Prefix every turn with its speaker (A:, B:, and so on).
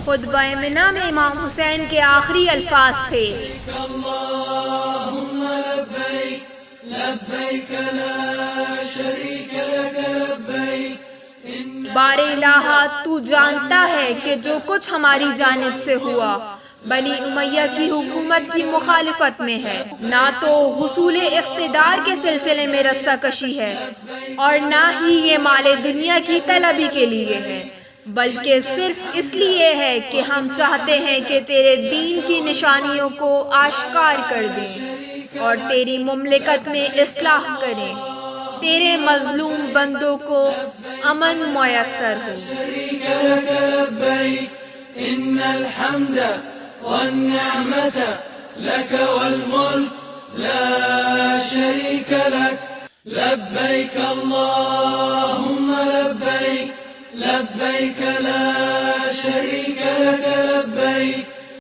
A: خطبہ منہ میں امام حسین کے آخری الفاظ تھے،
B: اللہم لبیک لبیک لا شریک لک لبیک۔
A: بار الہ تو جانتا ہے کہ جو کچھ ہماری جانب سے ہوا بنی امیہ کی حکومت کی مخالفت میں ہے، نہ تو حصول اقتدار کے سلسلے میں رسہ کشی ہے اور نہ ہی یہ مال دنیا کی طلبی کے لیے ہے، بلکہ صرف اس لیے ہے کہ ہم چاہتے ہیں کہ تیرے دین کی نشانیوں کو آشکار کر دیں اور تیری مملکت میں اصلاح کریں، تیرے مظلوم بندوں کو امن میسر ہو۔
B: شریک لک لبیک ان الحمد والنعمت لک والملک لا شریک لک لبیک اللہم لبیک لبیک لا شریک لک